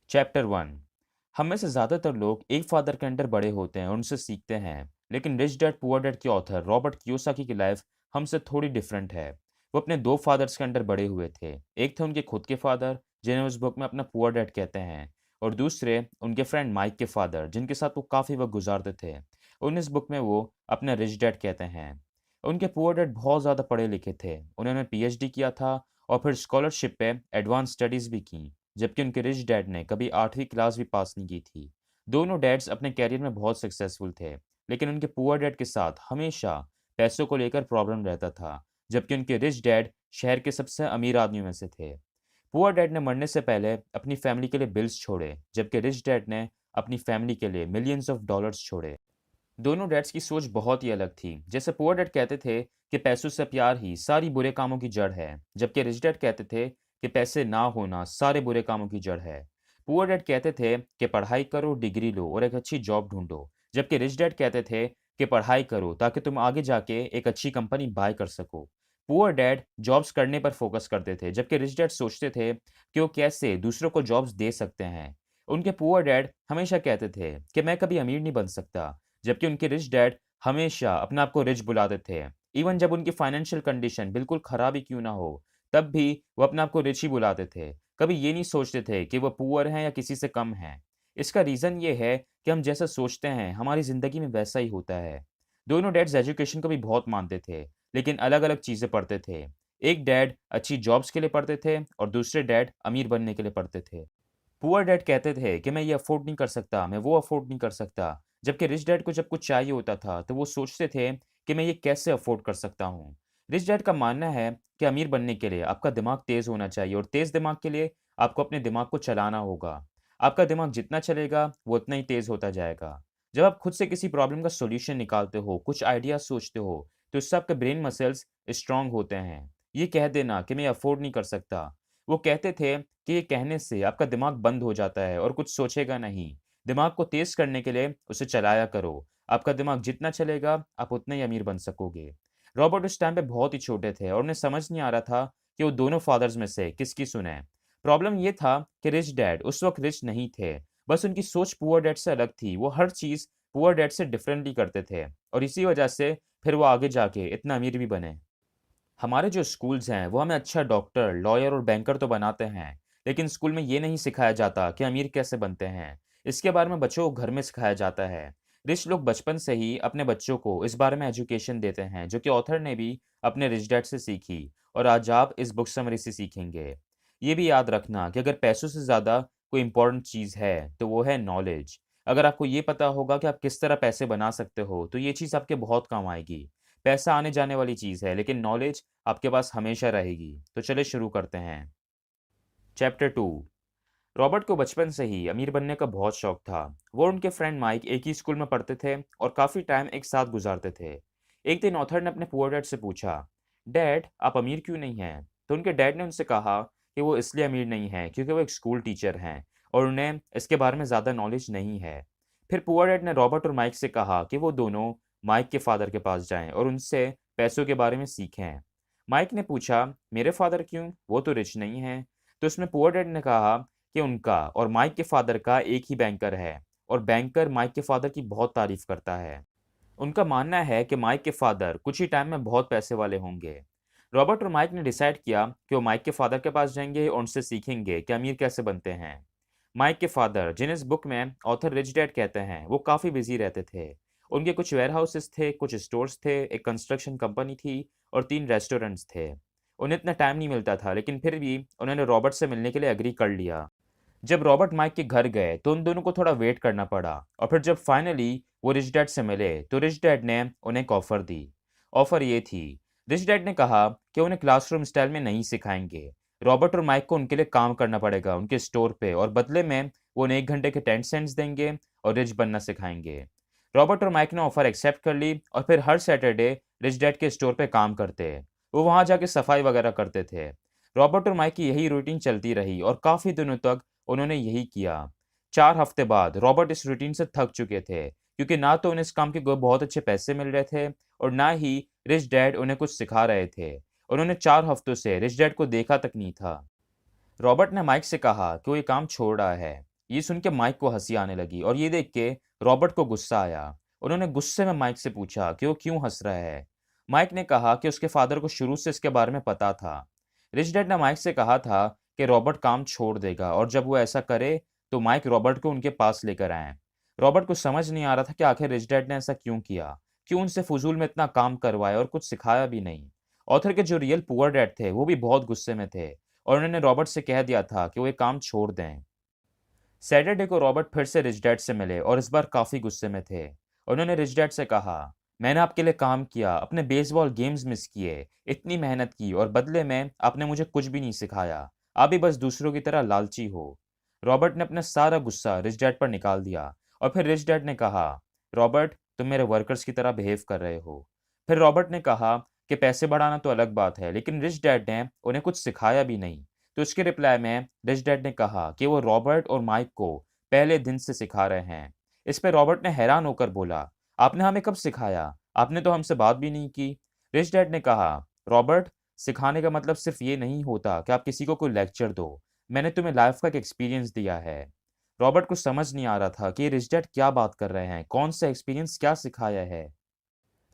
Chapter 1। हम में से ज़्यादातर लोग एक फादर के अंडर बड़े होते हैं और उनसे सीखते हैं, लेकिन रिच डैड पुअर डैड के ऑथर रॉबर्ट कियोसाकी की लाइफ हमसे थोड़ी डिफरेंट है। वो अपने दो फादर्स के अंडर बड़े हुए थे। एक थे उनके खुद के फादर, जिन्हें उस बुक में अपना पुअर डैड कहते हैं, और दूसरे उनके फ्रेंड माइक के फादर, जिनके साथ वो काफ़ी वक्त गुजारते थे। उन इस बुक में वो अपना रिच डैड कहते हैं। उनके पुअर डैड बहुत ज़्यादा पढ़े लिखे थे। उन्होंने पीएचडी किया था और फिर स्कॉलरशिप पे एडवांस स्टडीज़ भी की, जबकि उनके रिच डैड ने कभी 8वीं क्लास भी पास नहीं की थी। दोनों डैड्स अपने कैरियर में बहुत सक्सेसफुल थे, लेकिन उनके पुअर डैड के साथ हमेशा पैसों को लेकर प्रॉब्लम रहता था, जबकि उनके रिच डैड शहर के सबसे अमीर आदमियों में से थे। पुअर डैड ने मरने से पहले अपनी फैमिली के लिए बिल्स छोड़े, जबकि रिच डैड ने अपनी फैमिली के लिए मिलियंस ऑफ डॉलर्स छोड़े। दोनों डैड्स की सोच बहुत ही अलग थी। जैसे पुअर डैड कहते थे कि पैसों से प्यार ही सारी बुरे कामों की जड़ है, जबकि रिच डैड कहते थे कि पैसे ना होना सारे बुरे कामों की जड़ है। पुअर डैड कहते थे कि पढ़ाई करो, डिग्री लो और एक अच्छी जॉब ढूंढो, जबकि रिच डैड कहते थे कि पढ़ाई करो ताकि तुम आगे जाके एक अच्छी कंपनी बाय कर सको। पुअर डैड जॉब्स करने पर फोकस करते थे, जबकि रिच डैड सोचते थे कि वो कैसे दूसरों को जॉब्स दे सकते हैं। उनके पुअर डैड हमेशा कहते थे कि मैं कभी अमीर नहीं बन सकता, जबकि उनके रिच डैड हमेशा अपने आप को रिच बुलाते थे। इवन जब उनकी फाइनेंशियल कंडीशन बिल्कुल खराब ही क्यों ना हो, तब भी वो अपने आप को रिच ही बुलाते थे। कभी ये नहीं सोचते थे कि वो पुअर हैं या किसी से कम हैं। इसका रीज़न ये है कि हम जैसा सोचते हैं हमारी ज़िंदगी में वैसा ही होता है। दोनों डैड्स एजुकेशन को भी बहुत मानते थे, लेकिन अलग-अलग चीज़ें पढ़ते थे। एक डैड अच्छी जॉब्स के लिए पढ़ते थे और दूसरे डैड अमीर बनने के लिए पढ़ते थे। पुअर डैड कहते थे कि मैं ये अफ़ोर्ड नहीं कर सकता, मैं वो अफ़ोर्ड नहीं कर सकता, जबकि रिच डैड को जब कुछ चाहिए होता था, तो वो सोचते थे कि मैं ये कैसे अफ़ोर्ड कर सकता हूँ। रिच डैड का मानना है कि अमीर बनने के लिए आपका दिमाग तेज़ होना चाहिए और तेज़ दिमाग के लिए आपको अपने दिमाग को चलाना होगा। आपका दिमाग जितना चलेगा, वो उतना ही तेज़ होता जाएगा। जब आप खुद से किसी प्रॉब्लम का सॉल्यूशन निकालते हो, कुछ आइडियाज़ सोचते हो, तो इससे आपके ब्रेन मसल्स स्ट्रॉन्ग होते हैं। ये कह देना कि मैं ये अफ़ोर्ड नहीं कर सकता, वो कहते थे कि ये कहने से आपका दिमाग बंद हो जाता है और कुछ सोचेगा नहीं। दिमाग को तेज करने के लिए उसे चलाया करो। आपका दिमाग जितना चलेगा, आप उतना ही अमीर बन सकोगे। रॉबर्ट उस टाइम पे बहुत ही छोटे थे और उन्हें समझ नहीं आ रहा था कि वो दोनों फादर्स में से किसकी सुने। प्रॉब्लम ये था कि रिच डैड उस वक्त रिच नहीं थे, बस उनकी सोच पुअर डैड से अलग थी। वो हर चीज़ पुअर डैड से डिफरेंटली करते थे और इसी वजह से फिर वो आगे जाके इतना अमीर भी बने। हमारे जो स्कूल्स हैं वो हमें अच्छा डॉक्टर, लॉयर और बैंकर तो बनाते हैं, लेकिन स्कूल में ये नहीं सिखाया जाता कि अमीर कैसे बनते हैं। इसके बारे में बच्चों को घर में सिखाया जाता है। रिच लोग बचपन से ही अपने बच्चों को इस बारे में एजुकेशन देते हैं, जो कि ऑथर ने भी अपने रिच डैड से सीखी और आज आप इस बुक समरी से सीखेंगे। ये भी याद रखना कि अगर पैसों से ज़्यादा कोई इंपॉर्टेंट चीज़ है तो वो है नॉलेज। अगर आपको ये पता होगा कि आप किस तरह पैसे बना सकते हो, तो ये चीज़ आपके बहुत काम आएगी। पैसा आने जाने वाली चीज़ है, लेकिन नॉलेज आपके पास हमेशा रहेगी। तो चलिए शुरू करते हैं। चैप्टर 2। रॉबर्ट को बचपन से ही अमीर बनने का बहुत शौक था। वो और उनके फ्रेंड माइक एक ही स्कूल में पढ़ते थे और काफ़ी टाइम एक साथ गुजारते थे। एक दिन ऑथर ने अपने पुअर डैड से पूछा, डैड आप अमीर क्यों नहीं हैं? तो उनके डैड ने उनसे कहा कि वो इसलिए अमीर नहीं है क्योंकि वो एक स्कूल टीचर हैं और उन्हें इसके बारे में ज़्यादा नॉलेज नहीं है। फिर पुअर डैड ने रॉबर्ट और माइक से कहा कि वो दोनों माइक के फादर के पास जाएं और उनसे पैसों के बारे में सीखें। माइक ने पूछा, मेरे फादर क्यों, वो तो रिच नहीं है? तो इसमें पुअर डैड ने कहा कि उनका और माइक के फादर का एक ही बैंकर है और बैंकर माइक के फादर की बहुत तारीफ करता है। उनका मानना है कि माइक के फादर कुछ ही टाइम में बहुत पैसे वाले होंगे। रॉबर्ट और माइक ने डिसाइड किया कि वो माइक के फादर के पास जाएंगे और उनसे सीखेंगे कि अमीर कैसे बनते हैं। माइक के फादर, जिन्हें इस बुक में ऑथर रिच डैड कहते हैं, वो काफ़ी बिजी रहते थे। उनके कुछ वेयर हाउसेस थे, कुछ स्टोर्स थे, एक कंस्ट्रक्शन कंपनी थी और 3 रेस्टोरेंट्स थे। उन्हें इतना टाइम नहीं मिलता था, लेकिन फिर भी उन्होंने रॉबर्ट से मिलने के लिए एग्री कर लिया। जब रॉबर्ट माइक के घर गए तो उन दोनों को थोड़ा वेट करना पड़ा और फिर जब फाइनली वो रिच डैड से मिले तो रिच डैड ने उन्हें एक ऑफर दी। ऑफर ये थी, रिच डैड ने कहा कि उन्हें क्लासरूम स्टाइल में नहीं सिखाएंगे। रॉबर्ट और माइक को उनके लिए काम करना पड़ेगा उनके स्टोर पे और बदले में वो उन्हें 1 घंटे के 10 सेंट्स देंगे और रिच बनना सिखाएंगे। रॉबर्ट और माइक ने ऑफर एक्सेप्ट कर ली और फिर हर सैटरडे रिच डैड के स्टोर पे काम करते। वो वहाँ जाके सफाई वगैरह करते थे। रॉबर्ट और माइक की यही रूटीन चलती रही और काफ़ी दिनों तक उन्होंने यही किया। 4 हफ्ते बाद रॉबर्ट इस रूटीन से थक चुके थे, क्योंकि ना तो उन्हें इस काम के बहुत अच्छे पैसे मिल रहे थे और ना ही रिच डैड उन्हें कुछ सिखा रहे थे। उन्होंने 4 हफ्तों से रिच डैड को देखा तक नहीं था। रॉबर्ट ने माइक से कहा कि वो ये काम छोड़ रहा है। ये सुन के माइक को हंसी आने लगी और ये देख के रॉबर्ट को गुस्सा आया। उन्होंने गुस्से में माइक से पूछा कि वो क्यों हंस रहा है। माइक ने कहा कि उसके फादर को शुरू से इसके बारे में पता था। रिच डैड ने माइक से कहा था कि रॉबर्ट काम छोड़ देगा और जब वो ऐसा करे तो माइक रॉबर्ट को उनके पास लेकर आए। रॉबर्ट को समझ नहीं आ रहा था कि आखिर रिच डैड ने ऐसा क्यों किया, क्यों उनसे फजूल में इतना काम करवाया और कुछ सिखाया भी नहीं। ऑथर के जो रियल पुअर डैड थे वो भी बहुत गुस्से में थे और उन्होंने रॉबर्ट से कह दिया था कि वो ये काम छोड़ दें। सैटरडे को रॉबर्ट फिर से रिच डैड से मिले और इस बार काफ़ी गुस्से में थे। उन्होंने रिच डैड से कहा, मैंने आपके लिए काम किया, अपने बेसबॉल गेम्स मिस किए, इतनी मेहनत की और बदले में आपने मुझे कुछ भी नहीं सिखाया। आप भी बस दूसरों की तरह लालची हो। रॉबर्ट ने अपना सारा गुस्सा रिच डैड पर निकाल दिया और फिर रिच डैड ने कहा, रॉबर्ट तुम मेरे वर्कर्स की तरह बिहेव कर रहे हो। फिर रॉबर्ट ने कहा कि पैसे बढ़ाना तो अलग बात है लेकिन रिच डैड ने उन्हें कुछ सिखाया भी नहीं। तो उसके रिप्लाई में रिच डैड ने कहा कि वो रॉबर्ट और माइक को पहले दिन से सिखा रहे हैं। इस पर रॉबर्ट ने हैरान होकर बोला, आपने हमें कब सिखाया, आपने तो हमसे बात भी नहीं की। रिच डैड ने कहा, रॉबर्ट सिखाने का मतलब सिर्फ ये नहीं होता कि आप किसी को कोई लेक्चर दो, मैंने तुम्हें लाइफ का एक एक्सपीरियंस दिया है। रॉबर्ट को समझ नहीं आ रहा था कि रिच डैड क्या बात कर रहे हैं, कौन सा एक्सपीरियंस क्या सिखाया है।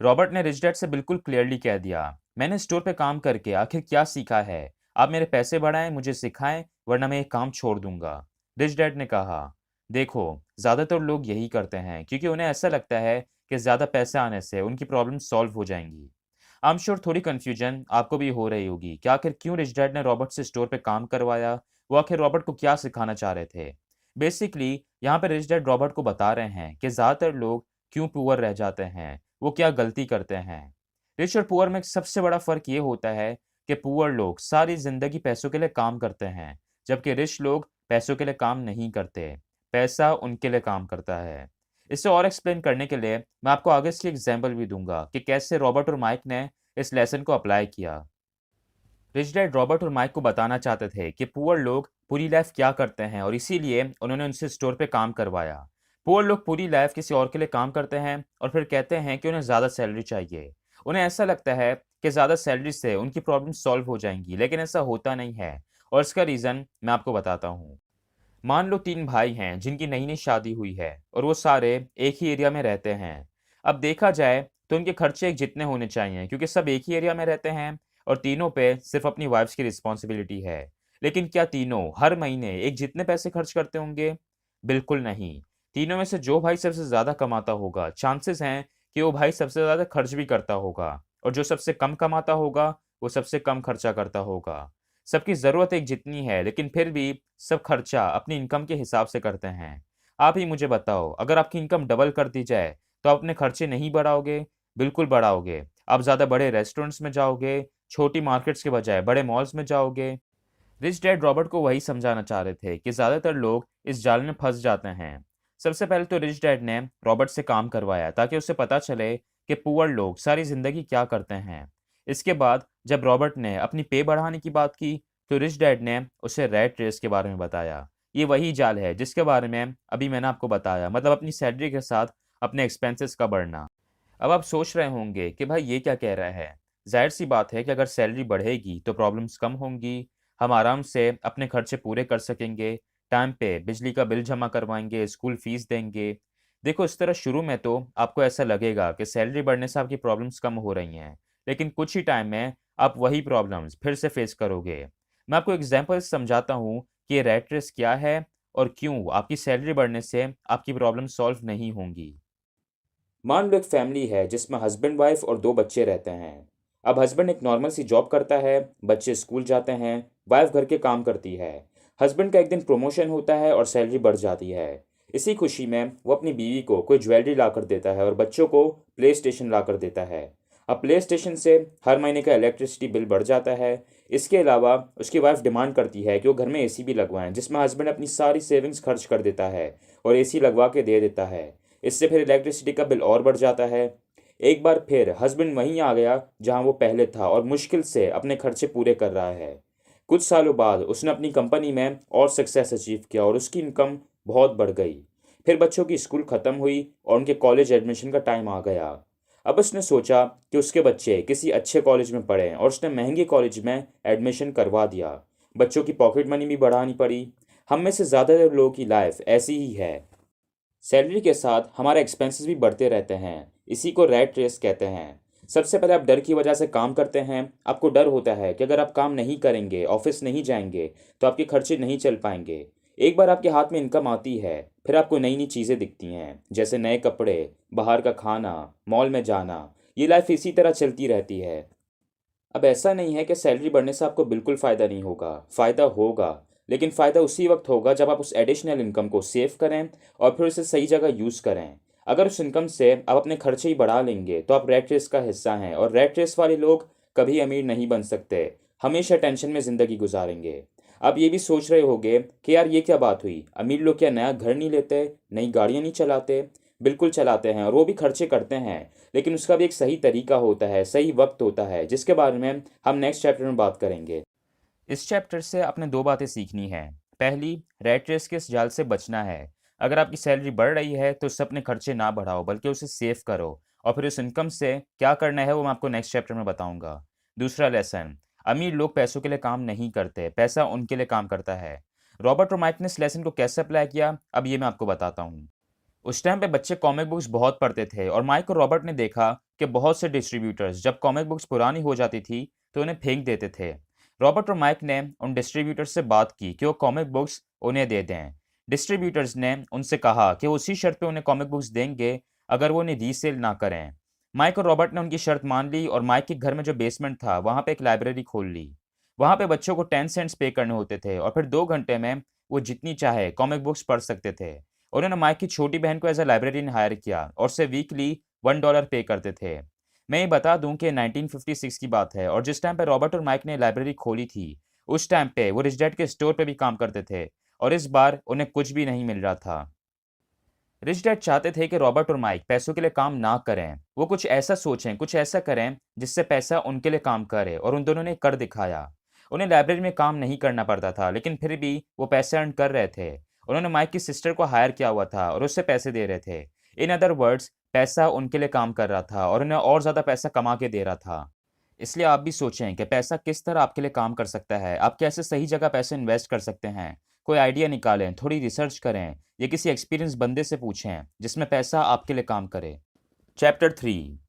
रॉबर्ट ने रिच डैड से बिल्कुल क्लियरली कह दिया, मैंने स्टोर पे काम करके आखिर क्या सीखा है, आप मेरे पैसे बढ़ाएं, मुझे सिखाएं, वरना मैं ये काम छोड़ दूंगा। रिच डैड ने कहा, देखो ज़्यादातर लोग यही करते हैं क्योंकि उन्हें ऐसा लगता है कि ज़्यादा पैसे आने से उनकी प्रॉब्लम सॉल्व हो जाएंगी। आई एम श्योर थोड़ी कन्फ्यूजन आपको भी हो रही होगी कि आखिर क्यों रिच डैड ने रॉबर्ट से स्टोर पे काम करवाया, वो आखिर रॉबर्ट को क्या सिखाना चाह रहे थे। बेसिकली यहाँ पे रिच डैड रॉबर्ट को बता रहे हैं कि ज़्यादातर लोग क्यों पुअर रह जाते हैं, वो क्या गलती करते हैं। रिच और पुअर में एक सबसे बड़ा फर्क ये होता है कि पुअर लोग सारी जिंदगी पैसों के लिए काम करते हैं, जबकि रिच लोग पैसों के लिए काम नहीं करते, पैसा उनके लिए काम करता है। इसे और एक्सप्लेन करने के लिए मैं आपको आगे इसकी एग्जाम्पल भी दूंगा कि कैसे रॉबर्ट और माइक ने इस लेसन को अप्लाई किया। रिच डैड रॉबर्ट और माइक को बताना चाहते थे कि पुअर लोग पूरी लाइफ क्या करते हैं और इसीलिए उन्होंने उनसे स्टोर पे काम करवाया। पुअर लोग पूरी लाइफ किसी और के लिए काम करते हैं और फिर कहते हैं कि उन्हें ज़्यादा सैलरी चाहिए। उन्हें ऐसा लगता है कि ज़्यादा सैलरी से उनकी प्रॉब्लम सॉल्व हो जाएंगी, लेकिन ऐसा होता नहीं है और इसका रीज़न मैं आपको बताता हूँ। मान लो 3 भाई हैं जिनकी नई-नई शादी हुई है और वो सारे एक ही एरिया में रहते हैं। अब देखा जाए तो उनके खर्चे एक जितने होने चाहिए क्योंकि सब एक ही एरिया में रहते हैं और तीनों पे सिर्फ अपनी वाइफ्स की रिस्पॉन्सिबिलिटी है। लेकिन क्या तीनों हर महीने एक जितने पैसे खर्च करते होंगे? बिल्कुल नहीं। तीनों में से जो भाई सबसे ज़्यादा कमाता होगा, चांसेस हैं कि वो भाई सबसे ज़्यादा खर्च भी करता होगा और जो सबसे कम कमाता होगा, वो सबसे कम खर्चा करता होगा। सबकी ज़रूरत एक जितनी है लेकिन फिर भी सब खर्चा अपनी इनकम के हिसाब से करते हैं। आप ही मुझे बताओ, अगर आपकी इनकम डबल कर दी जाए तो आप अपने खर्चे नहीं बढ़ाओगे? बिल्कुल बढ़ाओगे। आप ज़्यादा बड़े रेस्टोरेंट्स में जाओगे, छोटी मार्केट्स के बजाय बड़े मॉल्स में जाओगे। रिच डैड रॉबर्ट को वही समझाना चाह रहे थे कि ज़्यादातर लोग इस जाल में फंस जाते हैं। सबसे पहले तो रिच डैड ने रॉबर्ट से काम करवाया ताकि उसे पता चले कि पुअर लोग सारी ज़िंदगी क्या करते हैं। इसके बाद जब रॉबर्ट ने अपनी पे बढ़ाने की बात की तो रिच डैड ने उसे रैट रेस के बारे में बताया। ये वही जाल है जिसके बारे में अभी मैंने आपको बताया, मतलब अपनी सैलरी के साथ अपने एक्सपेंसेस का बढ़ना। अब आप सोच रहे होंगे कि भाई ये क्या कह रहा है। जाहिर सी बात है कि अगर सैलरी बढ़ेगी तो प्रॉब्लम्स कम होंगी, हम आराम से अपने खर्चे पूरे कर सकेंगे, टाइम पे बिजली का बिल जमा करवाएंगे, स्कूल फीस देंगे। देखो इस तरह शुरू में तो आपको ऐसा लगेगा कि सैलरी बढ़ने से आपकी प्रॉब्लम्स कम हो रही हैं, लेकिन कुछ ही टाइम में आप वही प्रॉब्लम्स फिर से फेस करोगे। मैं आपको एग्जाम्पल समझाता हूँ कि ये रैट रेस क्या है और क्यों आपकी सैलरी बढ़ने से आपकी प्रॉब्लम सॉल्व नहीं होंगी। मान लो एक फैमिली है जिसमें हस्बैंड वाइफ और 2 बच्चे रहते हैं। अब हस्बैंड एक नॉर्मल सी जॉब करता है, बच्चे स्कूल जाते हैं, वाइफ घर के काम करती है। हस्बैंड का एक दिन प्रमोशन होता है और सैलरी बढ़ जाती है। इसी खुशी में वो अपनी बीवी को कोई ज्वेलरी ला कर देता है और बच्चों को प्ले स्टेशन ला कर देता है। अब प्ले स्टेशन से हर महीने का इलेक्ट्रिसिटी बिल बढ़ जाता है। इसके अलावा उसकी वाइफ डिमांड करती है कि वो घर में एसी भी लगवाएं, जिसमें हस्बैंड अपनी सारी सेविंग्स खर्च कर देता है और एसी लगवा के दे देता है। इससे फिर इलेक्ट्रिसिटी का बिल और बढ़ जाता है। एक बार फिर हस्बैंड वहीं आ गया जहां वो पहले था और मुश्किल से अपने खर्चे पूरे कर रहा है। कुछ सालों बाद उसने अपनी कंपनी में और सक्सेस अचीव किया और उसकी इनकम बहुत बढ़ गई। फिर बच्चों की स्कूल ख़त्म हुई और उनके कॉलेज एडमिशन का टाइम आ गया। अब उसने सोचा कि उसके बच्चे किसी अच्छे कॉलेज में पढ़ें और उसने महंगे कॉलेज में एडमिशन करवा दिया। बच्चों की पॉकेट मनी भी बढ़ानी पड़ी। हम में से ज़्यादातर लोगों की लाइफ ऐसी ही है। सैलरी के साथ हमारे एक्सपेंसेस भी बढ़ते रहते हैं। इसी को रैट रेस कहते हैं। सबसे पहले आप डर की वजह से काम करते हैं। आपको डर होता है कि अगर आप काम नहीं करेंगे, ऑफिस नहीं जाएंगे, तो आपके खर्चे नहीं चल पाएंगे। एक बार आपके हाथ में इनकम आती है, फिर आपको नई नई चीज़ें दिखती हैं, जैसे नए कपड़े, बाहर का खाना, मॉल में जाना। ये लाइफ इसी तरह चलती रहती है। अब ऐसा नहीं है कि सैलरी बढ़ने से आपको बिल्कुल फ़ायदा नहीं होगा, फ़ायदा होगा। लेकिन फ़ायदा उसी वक्त होगा जब आप उस एडिशनल इनकम को सेव करें और फिर उसे सही जगह यूज़ करें। अगर उस इनकम से आप अपने खर्चे ही बढ़ा लेंगे तो आप रैट रेस का हिस्सा हैं, और रैट रेस वाले लोग कभी अमीर नहीं बन सकते, हमेशा टेंशन में ज़िंदगी गुजारेंगे। आप ये भी सोच रहे होंगे कि यार ये क्या बात हुई, अमीर लोग क्या नया घर नहीं लेते, नई गाड़ियाँ नहीं चलाते? बिल्कुल चलाते हैं, और वो भी खर्चे करते हैं। लेकिन उसका भी एक सही तरीका होता है, सही वक्त होता है, जिसके बारे में हम नेक्स्ट चैप्टर में बात करेंगे। इस चैप्टर से आपने दो बातें सीखनी है। पहली, रैट रेस के इस जाल से बचना है। अगर आपकी सैलरी बढ़ रही है तो उससे अपने खर्चे ना बढ़ाओ, बल्कि उसे सेव करो। और फिर उस इनकम से क्या करना है वो मैं आपको नेक्स्ट चैप्टर में बताऊंगा। दूसरा लेसन, अमीर लोग पैसों के लिए काम नहीं करते, पैसा उनके लिए काम करता है। रॉबर्ट और माइक ने इस लेसन को कैसे अप्लाई किया, अब ये मैं आपको बताता हूँ। उस टाइम पे बच्चे कॉमिक बुक्स बहुत पढ़ते थे, और माइक और रॉबर्ट ने देखा कि बहुत से डिस्ट्रीब्यूटर्स जब कॉमिक बुक्स पुरानी हो जाती थी तो उन्हें फेंक देते थे। रॉबर्ट और माइक ने उन डिस्ट्रीब्यूटर्स से बात की कि वो कॉमिक बुक्स उन्हें दे दें। डिस्ट्रीब्यूटर्स ने उनसे कहा कि वो उसी शर्त पे उन्हें कॉमिक बुक्स देंगे अगर वो उन्हें रीसेल ना करें। माइक और रॉबर्ट ने उनकी शर्त मान ली, और माइक के घर में जो बेसमेंट था वहाँ पे एक लाइब्रेरी खोल ली। वहाँ पे बच्चों को 10 सेंट्स पे करने होते थे, और फिर 2 घंटे में वो जितनी चाहे कॉमिक बुक्स पढ़ सकते थे। उन्होंने माइक की छोटी बहन को एज अ लाइब्रेरियन हायर किया और उसे वीकली $1 पे करते थे। मैं ये बता दूं कि 1956 की बात है, और जिस टाइम पे रॉबर्ट और माइक ने लाइब्रेरी खोली थी उस टाइम पे वो रिच डैड के स्टोर पे भी काम करते थे, और इस बार उन्हें कुछ भी नहीं मिल रहा था। रिच डैड चाहते थे कि रॉबर्ट और माइक पैसों के लिए काम ना करें, वो कुछ ऐसा सोचें, कुछ ऐसा करें जिससे पैसा उनके लिए काम करे, और उन दोनों ने कर दिखाया। उन्हें लाइब्रेरी में काम नहीं करना पड़ता था, लेकिन फिर भी वो पैसे अर्न कर रहे थे। उन्होंने माइक की सिस्टर को हायर किया हुआ था और उससे पैसे दे रहे थे। इन अदर वर्ड्स, पैसा उनके लिए काम कर रहा था और उन्हें और ज़्यादा पैसा कमा के दे रहा था। इसलिए आप भी सोचें कि पैसा किस तरह आपके लिए काम कर सकता है, आप कैसे सही जगह पैसे इन्वेस्ट कर सकते हैं। कोई आइडिया निकालें, थोड़ी रिसर्च करें, या किसी एक्सपीरियंस बंदे से पूछें जिसमें पैसा आपके लिए काम करे। चैप्टर 3।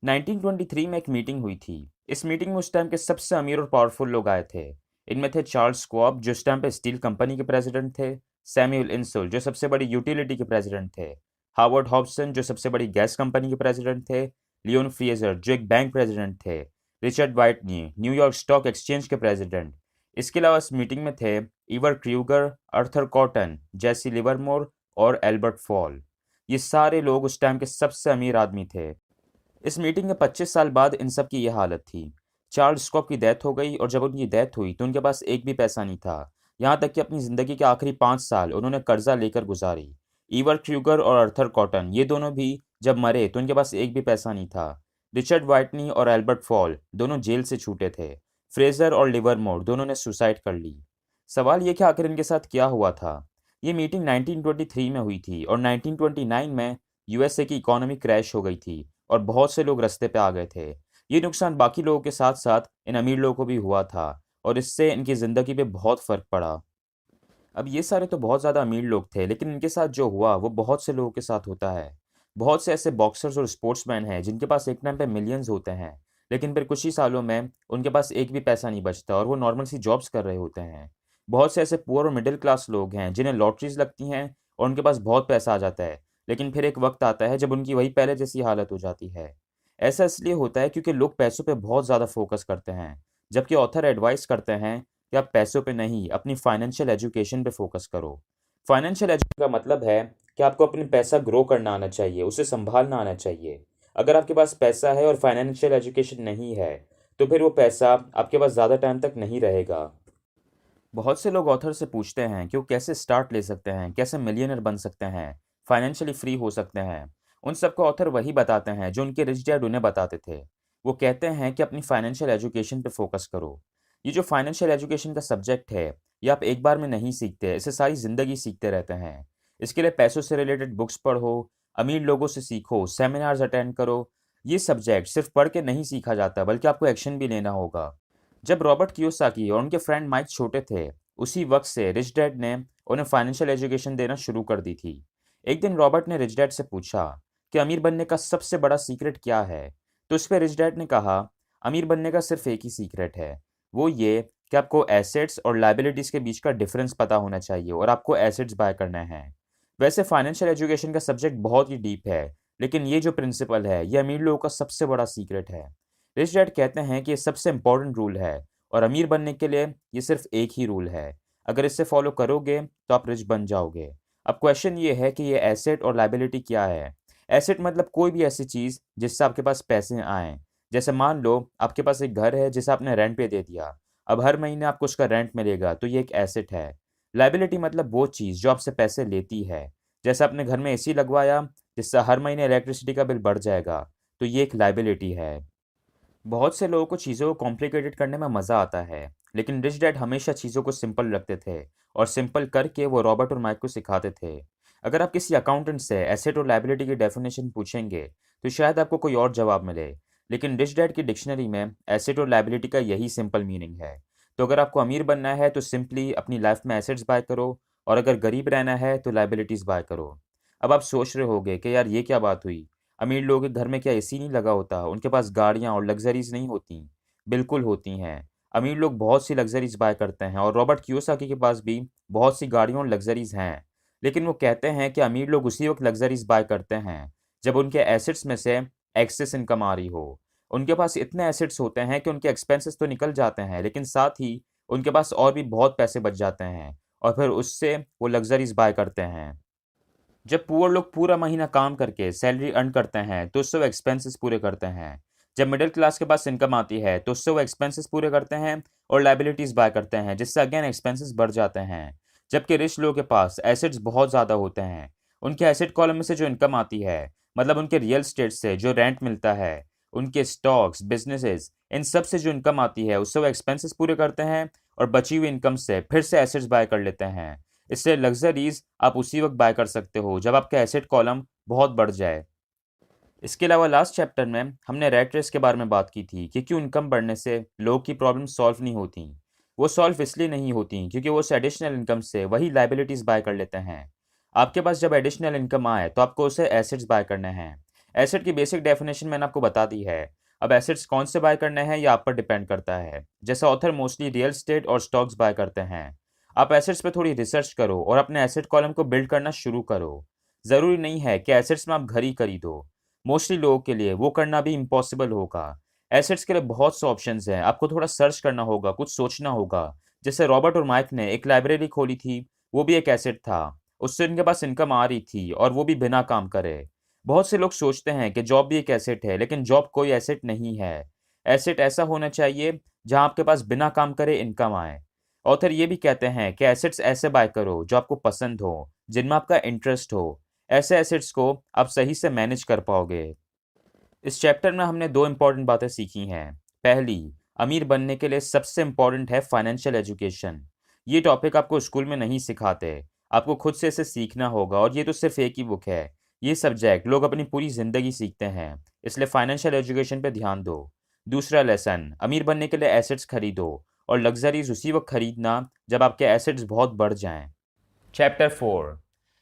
1923 में एक मीटिंग हुई थी। इस मीटिंग में उस टाइम के सबसे अमीर और पावरफुल लोग आए थे। इनमें थे चार्ल्स स्क्वाब, जो उस टाइम पे स्टील कंपनी के प्रेसिडेंट थे। सैमुअल इंसुल, जो सबसे बड़ी यूटिलिटी के प्रेसिडेंट थे। हार्वर्ड हॉब्सन, जो सबसे बड़ी गैस कंपनी के प्रेसिडेंट थे। लियोन फ्रियजर, जो एक बैंक प्रेसिडेंट थे। Richard Whitney, New York stock exchange के प्रेसिडेंट। इसके अलावा इस मीटिंग में थे इवर क्रूगर, अर्थर कॉटन, जेसी लिवरमोर और एल्बर्ट फॉल। ये सारे लोग उस टाइम के सबसे अमीर आदमी थे। इस मीटिंग के 25 साल बाद इन सब की यह हालत थी। चार्ल्स स्कॉप की डेथ हो गई, और जब उनकी डेथ हुई तो उनके पास एक भी पैसा नहीं था। यहाँ तक कि अपनी ज़िंदगी के आखिरी 5 साल उन्होंने कर्जा लेकर गुजारी। ईवर क्रूगर और अर्थर कॉटन, ये दोनों भी जब मरे तो उनके पास एक भी पैसा नहीं था। रिचर्ड वाइटनी और एल्बर्ट फॉल दोनों जेल से छूटे थे। फ्रेजर और लिवरमोर दोनों ने सुसाइड कर ली। सवाल ये कि आखिर इनके साथ क्या हुआ था। ये मीटिंग 1923 में हुई थी, और 1929 में यूएसए की इकोनॉमी क्रैश हो गई थी और बहुत से लोग रास्ते पे आ गए थे। ये नुकसान बाकी लोगों के साथ साथ इन अमीर लोगों को भी हुआ था, और इससे इनकी ज़िंदगी पे बहुत फ़र्क पड़ा। अब ये सारे तो बहुत ज़्यादा अमीर लोग थे, लेकिन इनके साथ जो हुआ वो बहुत से लोगों के साथ होता है। बहुत से ऐसे बॉक्सर्स और स्पोर्ट्समैन हैं जिनके पास एक टाइम पे मिलियंस होते हैं, लेकिन फिर कुछ ही सालों में उनके पास एक भी पैसा नहीं बचता और वो नॉर्मल सी जॉब्स कर रहे होते हैं। बहुत से ऐसे पुअर और मिडिल क्लास लोग हैं जिन्हें लॉटरीज लगती हैं और उनके पास बहुत पैसा आ जाता है, लेकिन फिर एक वक्त आता है जब उनकी वही पहले जैसी हालत हो जाती है। ऐसा इसलिए होता है क्योंकि लोग पैसों पे बहुत ज़्यादा फोकस करते हैं, जबकि ऑथर एडवाइस करते हैं कि आप पैसों पे नहीं, अपनी फाइनेंशियल एजुकेशन पे फोकस करो। फाइनेंशियल एजुकेशन का मतलब है कि आपको अपने पैसा ग्रो करना आना चाहिए, उसे संभालना आना चाहिए। अगर आपके पास पैसा है और फाइनेंशियल एजुकेशन नहीं है, तो फिर वो पैसा आपके पास ज़्यादा टाइम तक नहीं रहेगा। बहुत से लोग ऑथर से पूछते हैं कि वो कैसे स्टार्ट ले सकते हैं, कैसे मिलियनर बन सकते हैं, फाइनेंशियली फ्री हो सकते हैं। उन सबको ऑथर वही बताते हैं जो उनके रिच डैड उन्हें बताते थे। वो कहते हैं कि अपनी फाइनेंशियल एजुकेशन पे फोकस करो। ये जो फाइनेंशियल एजुकेशन का सब्जेक्ट है, ये आप एक बार में नहीं सीखते, इसे सारी ज़िंदगी सीखते रहते हैं। इसके लिए पैसों से रिलेटेड बुक्स पढ़ो, अमीर लोगों से सीखो, सेमिनार्स अटेंड करो। ये सब्जेक्ट सिर्फ पढ़ के नहीं सीखा जाता, बल्कि आपको एक्शन भी लेना होगा। जब रॉबर्ट कियोसाकी और उनके फ्रेंड माइक छोटे थे उसी वक्त से रिच डैड ने उन्हें फाइनेंशियल एजुकेशन देना शुरू कर दी थी। एक दिन रॉबर्ट ने रिच डैड से पूछा कि अमीर बनने का सबसे बड़ा सीक्रेट क्या है। तो उस पर रिच डैड ने कहा, अमीर बनने का सिर्फ एक ही सीक्रेट है, वो ये कि आपको एसेट्स और लाइबिलिटीज़ के बीच का डिफरेंस पता होना चाहिए और आपको एसेट्स बाय करना है। वैसे फाइनेंशियल एजुकेशन का सब्जेक्ट बहुत ही डीप है, लेकिन ये जो प्रिंसिपल है ये अमीर लोगों का सबसे बड़ा सीक्रेट है। रिच डैड कहते हैं कि ये सबसे इंपॉर्टेंट रूल है और अमीर बनने के लिए ये सिर्फ एक ही रूल है। अगर इसे फॉलो करोगे तो आप रिच बन जाओगे। अब क्वेश्चन ये है कि ये एसेट और लाइबिलिटी क्या है। एसेट मतलब कोई भी ऐसी चीज़ जिससे आपके पास पैसे आएँ। जैसे मान लो आपके पास एक घर है जिसे आपने रेंट पे दे दिया। अब हर महीने आपको उसका रेंट मिलेगा, तो ये एक एसेट है। लायबिलिटी मतलब वो चीज़ जो आपसे पैसे लेती है। जैसे आपने घर में एसी लगवाया, जिससे हर महीने इलेक्ट्रिसिटी का बिल बढ़ जाएगा, तो ये एक लायबिलिटी है। बहुत से लोगों को चीज़ों को कॉम्प्लिकेटेड करने में मज़ा आता है, लेकिन रिच डैड हमेशा चीज़ों को सिंपल रखते थे और सिंपल करके वो रॉबर्ट और माइक को सिखाते थे। अगर आप किसी अकाउंटेंट से एसेट और लायबिलिटी की डेफिनेशन पूछेंगे, तो शायद आपको कोई और जवाब मिले, लेकिन रिच डैड की डिक्शनरी में एसेट और लायबिलिटी का यही सिंपल मीनिंग है। तो अगर आपको अमीर बनना है तो सिंपली अपनी लाइफ में एसेट्स बाय करो, और अगर गरीब रहना है तो लायबिलिटीज़ बाय करो। अब आप सोच रहे होगे कि यार ये क्या बात हुई, अमीर लोगों के घर में क्या एसी नहीं लगा होता? उनके पास गाड़ियाँ और लग्ज़रीज़ नहीं होती? बिल्कुल होती हैं। अमीर लोग बहुत सी लग्ज़रीज़ बाय करते हैं और रॉबर्ट कियोसाकी के पास भी बहुत सी गाड़ियाँ और लग्ज़रीज़ हैं। लेकिन वो कहते हैं कि अमीर लोग उसी वक़्त लग्ज़रीज़ बाय करते हैं, जब उनके एसेट्स में से एक्सेस इनकम आ रही हो। उनके पास इतने एसेट्स होते हैं कि उनके एक्सपेंसेस तो निकल जाते हैं, लेकिन साथ ही उनके पास और भी बहुत पैसे बच जाते हैं और फिर उससे वो लग्ज़रीज़ बाय करते हैं। जब पुअर लोग पूरा महीना काम करके सैलरी अर्न करते हैं तो उससे वो एक्सपेंसेस पूरे करते हैं। जब मिडिल क्लास के पास इनकम आती है तो उससे वो एक्सपेंसेस पूरे करते हैं और लाइबिलिटीज बाय करते हैं, जिससे अगेन एक्सपेंसेस बढ़ जाते हैं। जबकि रिच लोगों के पास एसेट्स बहुत ज़्यादा होते हैं। उनके एसेट कॉलम में से जो इनकम आती है, मतलब उनके रियल स्टेट से जो रेंट मिलता है, उनके स्टॉक्स बिजनेसेस, इन सब से जो इनकम आती है उससे वो एक्सपेंसेस पूरे करते हैं और बची हुई इनकम से फिर से एसेट्स बाय कर लेते हैं। इससे लग्जरीज आप उसी वक्त बाय कर सकते हो जब आपका एसेट कॉलम बहुत बढ़ जाए। इसके अलावा लास्ट चैप्टर में हमने रैट रेस के बारे में बात की थी कि क्यों इनकम बढ़ने से लोगों की प्रॉब्लम सॉल्व नहीं होती। वो सॉल्व इसलिए नहीं होती क्योंकि वो उस एडिशनल इनकम से वही लाइबिलिटीज बाय कर लेते हैं। आपके पास जब एडिशनल इनकम आए तो आपको उसे एसेट्स बाय करने हैं। एसेट की बेसिक डेफिनेशन मैंने आपको बता दी है। अब एसेट्स कौन से बाय करने हैं ये आप पर डिपेंड करता है। जैसे ऑथर मोस्टली रियल स्टेट और स्टॉक्स बाय करते हैं। आप एसेट्स पे थोड़ी रिसर्च करो और अपने एसेट कॉलम को बिल्ड करना शुरू करो। ज़रूरी नहीं है कि एसेट्स में आप घर ही खरीदो। मोस्टली लोगों के लिए वो करना भी इम्पॉसिबल होगा। एसेट्स के लिए बहुत से ऑप्शंस हैं, आपको थोड़ा सर्च करना होगा, कुछ सोचना होगा। जैसे रॉबर्ट और माइक ने एक लाइब्रेरी खोली थी, वो भी एक एसेट था। उससे उनके पास इनकम आ रही थी और वो भी बिना काम करे। बहुत से लोग सोचते हैं कि जॉब भी एक एसेट है, लेकिन जॉब कोई एसेट नहीं है। एसेट ऐसा होना चाहिए जहां आपके पास बिना काम करे इनकम आए। ऑथर ये भी कहते हैं कि एसेट्स ऐसे बाय करो जो आपको पसंद हो, जिनमें आपका इंटरेस्ट हो। ऐसे एसेट्स को आप सही से मैनेज कर पाओगे। इस चैप्टर में हमने दो इंपॉर्टेंट बातें सीखी हैं। पहली, अमीर बनने के लिए सबसे इंपॉर्टेंट है फाइनेंशियल एजुकेशन। ये टॉपिक आपको स्कूल में नहीं सिखाते, आपको खुद से इसे सीखना होगा और ये तो सिर्फ एक ही बुक है। ये सब्जेक्ट लोग अपनी पूरी ज़िंदगी सीखते हैं, इसलिए फाइनेंशियल एजुकेशन पे ध्यान दो। दूसरा लेसन, अमीर बनने के लिए एसेट्स खरीदो और लग्जरीज उसी वक्त खरीदना जब आपके एसेट्स बहुत बढ़ जाएं। चैप्टर 4।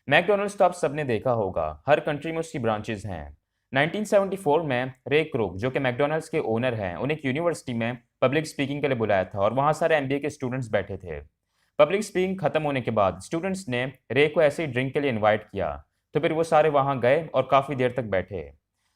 मैकडोनल्ड्स तो आप सबने देखा होगा, हर कंट्री में उसकी ब्रांचेज हैं। 1974 में रे क्रूक, जो कि मैकडोनल्ड्स के ओनर हैं, उन्हें एक यूनिवर्सिटी में पब्लिक स्पीकिंग के लिए बुलाया था और वहाँ सारे एमबीए के स्टूडेंट्स बैठे थे। पब्लिक स्पीकिंग खत्म होने के बाद स्टूडेंट्स ने रे को ऐसे ही ड्रिंक के लिए इनवाइट किया, तो फिर वो सारे वहाँ गए और काफ़ी देर तक बैठे।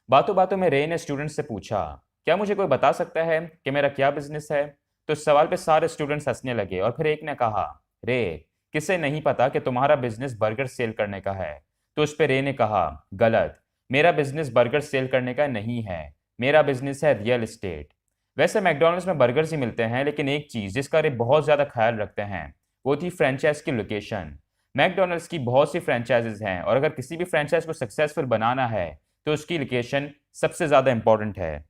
बातों बातों में रे ने स्टूडेंट्स से पूछा, क्या मुझे कोई बता सकता है कि मेरा क्या बिजनेस है? तो इस सवाल पे सारे स्टूडेंट्स हंसने लगे और फिर एक ने कहा, रे, किसे नहीं पता कि तुम्हारा बिजनेस बर्गर सेल करने का है? तो उस पे रे ने कहा, गलत, मेरा बिजनेस बर्गर सेल करने का नहीं है, मेरा बिजनेस है रियल एस्टेट। वैसे मैकडोनल्ड्स में बर्गर्स ही मिलते हैं, लेकिन एक चीज़ जिसका रे बहुत ज़्यादा ख्याल रखते हैं वो थी फ्रेंचाइज की लोकेशन। मैकडोनल्ड्स की बहुत सी फ्रेंचाइजेज हैं और अगर किसी भी फ्रेंचाइज को सक्सेसफुल बनाना है तो उसकी लोकेशन सबसे ज़्यादा इंपॉर्टेंट है।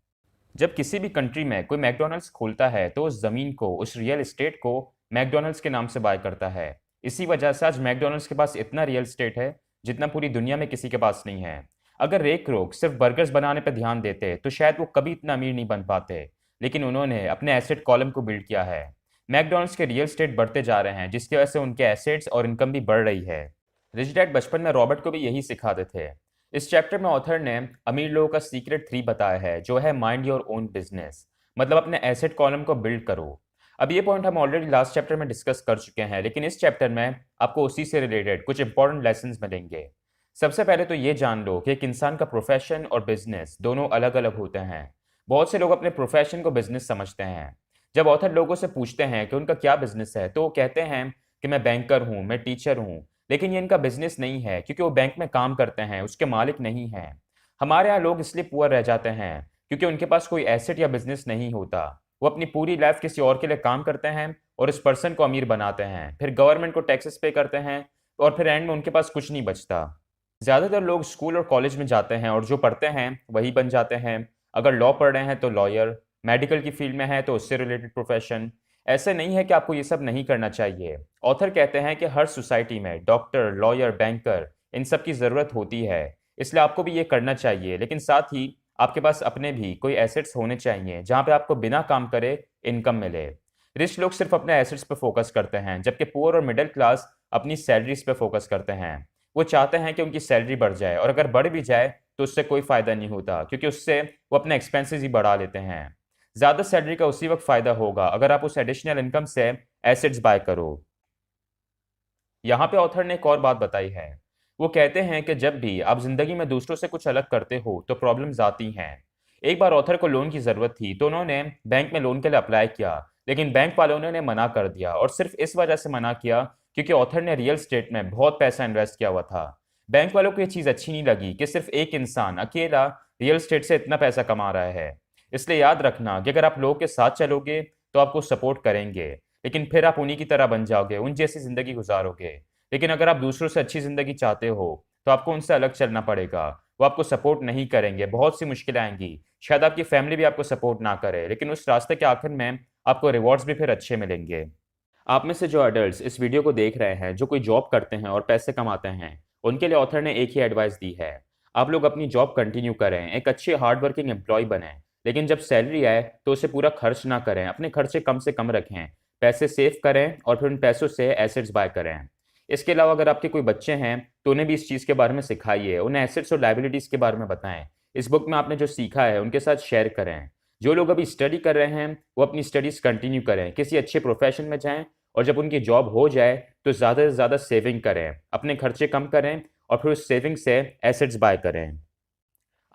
जब किसी भी कंट्री में कोई मैकडोनल्ड्स खोलता है तो उस ज़मीन को, उस रियल एस्टेट को मैकडोनल्ड्स के नाम से बाय करता है। इसी वजह से आज मैकडोनल्ड्स के पास इतना रियल एस्टेट है जितना पूरी दुनिया में किसी के पास नहीं है। अगर रे क्रोक सिर्फ बर्गर्स बनाने पर ध्यान देते तो शायद वो कभी इतना अमीर नहीं बन पाते, लेकिन उन्होंने अपने एसेट कॉलम को बिल्ड किया है। मैकडॉनल्ड्स के रियल एस्टेट बढ़ते जा रहे हैं, जिसकी वजह से उनके एसेट्स और इनकम भी बढ़ रही है। रिच डैड बचपन में रॉबर्ट को भी यही सिखाते थे। इस चैप्टर में ऑथर ने अमीर लोगों का सीक्रेट 3 बताया है, जो है माइंड योर ओन बिजनेस, मतलब अपने एसेट कॉलम को बिल्ड करो। अब ये पॉइंट हम ऑलरेडी लास्ट चैप्टर में डिस्कस कर चुके हैं, लेकिन इस चैप्टर में आपको उसी से रिलेटेड कुछ इंपॉर्टेंट लेसन्स मिलेंगे। सबसे पहले तो ये जान लो कि एक इंसान का प्रोफेशन और बिजनेस दोनों अलग अलग होते हैं। बहुत से लोग अपने प्रोफेशन को बिजनेस समझते हैं। जब ऑथर लोगों से पूछते हैं कि उनका क्या बिजनेस है, तो वो कहते हैं कि मैं बैंकर हूँ, मैं टीचर हूँ, लेकिन ये इनका बिजनेस नहीं है, क्योंकि वो बैंक में काम करते हैं, उसके मालिक नहीं हैं। हमारे यहाँ लोग इसलिए पुअर रह जाते हैं क्योंकि उनके पास कोई एसेट या बिजनेस नहीं होता। वो अपनी पूरी लाइफ किसी और के लिए काम करते हैं और इस पर्सन को अमीर बनाते हैं, फिर गवर्नमेंट को टैक्सेस पे करते हैं और फिर एंड में उनके पास कुछ नहीं बचता। ज़्यादातर लोग स्कूल और कॉलेज में जाते हैं और जो पढ़ते हैं वही बन जाते हैं। अगर लॉ पढ़ रहे हैं तो लॉयर, मेडिकल की फील्ड में है तो उससे रिलेटेड प्रोफेशन। ऐसे नहीं है कि आपको ये सब नहीं करना चाहिए। ऑथर कहते हैं कि हर सोसाइटी में डॉक्टर, लॉयर, बैंकर, इन सब की ज़रूरत होती है, इसलिए आपको भी ये करना चाहिए। लेकिन साथ ही आपके पास अपने भी कोई एसेट्स होने चाहिए जहाँ पे आपको बिना काम करे इनकम मिले। रिच लोग सिर्फ अपने एसेट्स पे फोकस करते हैं, जबकि पुअर और मिडिल क्लास अपनी सैलरीज पे फोकस करते हैं। वो चाहते हैं कि उनकी सैलरी बढ़ जाए, और अगर बढ़ भी जाए तो उससे कोई फ़ायदा नहीं होता, क्योंकि उससे वो अपने एक्सपेंसेस ही बढ़ा लेते हैं। ज़्यादा सैलरी का उसी वक्त फ़ायदा होगा अगर आप उस एडिशनल इनकम से एसेट्स बाय करो। यहाँ पे ऑथर ने एक और बात बताई है। वो कहते हैं कि जब भी आप ज़िंदगी में दूसरों से कुछ अलग करते हो तो प्रॉब्लम्स आती हैं। एक बार ऑथर को लोन की ज़रूरत थी, तो उन्होंने बैंक में लोन के लिए अप्लाई किया, लेकिन बैंक वालों ने उन्हें मना कर दिया, और सिर्फ इस वजह से मना किया क्योंकि ऑथर ने रियल स्टेट में बहुत पैसा इन्वेस्ट किया हुआ था। बैंक वालों को ये चीज़ अच्छी नहीं लगी कि सिर्फ एक इंसान अकेला रियल स्टेट से इतना पैसा कमा रहा है। इसलिए याद रखना कि अगर आप लोगों के साथ चलोगे तो आपको सपोर्ट करेंगे, लेकिन फिर आप उन्हीं की तरह बन जाओगे, उन जैसी ज़िंदगी गुजारोगे। लेकिन अगर आप दूसरों से अच्छी ज़िंदगी चाहते हो तो आपको उनसे अलग चलना पड़ेगा। वो आपको सपोर्ट नहीं करेंगे, बहुत सी मुश्किलें आएंगी, शायद आपकी फैमिली भी आपको सपोर्ट ना करे, लेकिन उस रास्ते के आखिर में आपको रिवॉर्ड्स भी फिर अच्छे मिलेंगे। आप में से जो एडल्ट्स इस वीडियो को देख रहे हैं, जो कोई जॉब करते हैं और पैसे कमाते हैं, उनके लिए ऑथर ने एक ही एडवाइस दी है। आप लोग अपनी जॉब कंटिन्यू करें, एक अच्छे हार्ड वर्किंग एम्प्लॉय बने, लेकिन जब सैलरी आए तो उसे पूरा खर्च ना करें, अपने खर्चे कम से कम रखें, पैसे सेव करें और फिर उन पैसों से एसेट्स बाय करें। इसके अलावा अगर आपके कोई बच्चे हैं तो उन्हें भी इस चीज़ के बारे में सिखाइए, उन्हें एसेट्स और लाइबिलिटीज़ के बारे में बताएं। इस बुक में आपने जो सीखा है उनके साथ शेयर करें। जो लोग अभी स्टडी कर रहे हैं वो अपनी स्टडीज़ कंटिन्यू करें, किसी अच्छे प्रोफेशन में जाएं, और जब उनकी जॉब हो जाए तो ज़्यादा से ज़्यादा सेविंग करें, अपने खर्चे कम करें और फिर उस सेविंग से एसेट्स बाय करें।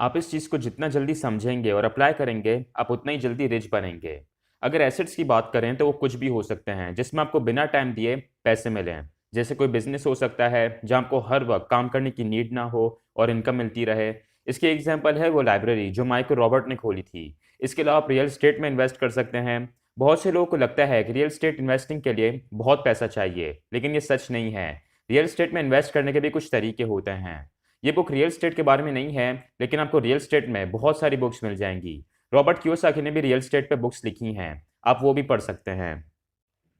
आप इस चीज़ को जितना जल्दी समझेंगे और अप्लाई करेंगे, आप उतना ही जल्दी रिच बनेंगे। अगर एसेट्स की बात करें तो वो कुछ भी हो सकते हैं जिसमें आपको बिना टाइम दिए पैसे मिलें। जैसे कोई बिजनेस हो सकता है जहाँ आपको हर वक्त काम करने की नीड ना हो और इनकम मिलती रहे। इसकी एग्जांपल है वो लाइब्रेरी जो माइकल रॉबर्ट ने खोली थी। इसके अलावा आप रियल एस्टेट में इन्वेस्ट कर सकते हैं। बहुत से लोगों को लगता है कि रियल एस्टेट इन्वेस्टिंग के लिए बहुत पैसा चाहिए, लेकिन ये सच नहीं है। रियल एस्टेट में इन्वेस्ट करने के भी कुछ तरीके होते हैं। ये बुक रियल एस्टेट के बारे में नहीं है, लेकिन आपको रियल एस्टेट में बहुत सारी बुक्स मिल जाएंगी। रॉबर्ट कियोसाकी ने भी रियल एस्टेट पे बुक्स लिखी हैं, आप वो भी पढ़ सकते हैं।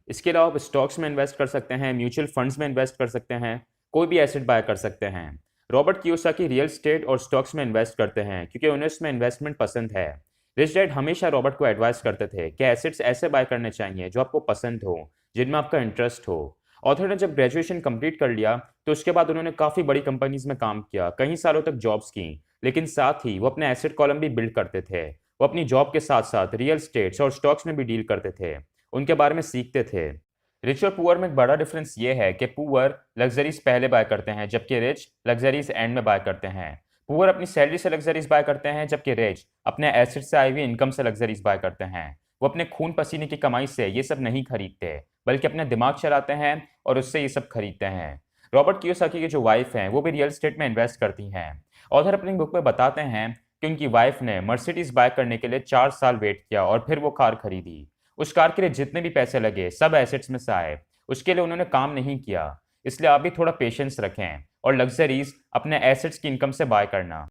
इसके अलावा आप स्टॉक्स में इन्वेस्ट कर सकते हैं, म्यूचुअल फंड्स में इन्वेस्ट कर सकते हैं, कोई भी एसेट बाय कर सकते हैं। रॉबर्ट कियोसाकी रियल एस्टेट और स्टॉक्स में इन्वेस्ट करते हैं क्योंकि उन्हें उसमें इन्वेस्टमेंट पसंद है। रिच डैड हमेशा रॉबर्ट को एडवाइस करते थे कि एसेट्स ऐसे बाय करने चाहिए जो आपको पसंद हो, जिनमें आपका इंटरेस्ट हो। ऑथर ने जब ग्रेजुएशन कंप्लीट कर लिया तो उसके बाद उन्होंने काफ़ी बड़ी कंपनीज में काम किया, कई सालों तक जॉब्स की, लेकिन साथ ही वो अपने एसेट कॉलम भी बिल्ड करते थे। वो अपनी जॉब के साथ साथ रियल स्टेट्स और स्टॉक्स में भी डील करते थे, उनके बारे में सीखते थे। रिच और पुअर में एक बड़ा डिफरेंस ये है कि पुअर लग्जरीज पहले बाय करते हैं, जबकि रिच लग्जरीज एंड में बाय करते हैं। पुअर अपनी सैलरी से लग्जरीज बाय करते हैं, जबकि रिच अपने एसेट से आई हुई इनकम से लग्जरीज बाय करते हैं। वो अपने खून पसीने की कमाई से ये सब नहीं खरीदते, बल्कि अपना दिमाग चलाते हैं और उससे ये सब खरीदते हैं। रॉबर्ट कियोसाकी की जो वाइफ हैं वो भी रियल एस्टेट में इन्वेस्ट करती हैं। ऑथर अपनी बुक में बताते हैं कि उनकी वाइफ ने मर्सिडीज बाय करने के लिए 4 साल वेट किया और फिर वो कार खरीदी। उस कार के लिए जितने भी पैसे लगे सब एसेट्स में से आए, उसके लिए उन्होंने काम नहीं किया। इसलिए आप भी थोड़ा पेशेंस रखें और लग्जरीज अपने एसेट्स की इनकम से बाय करना।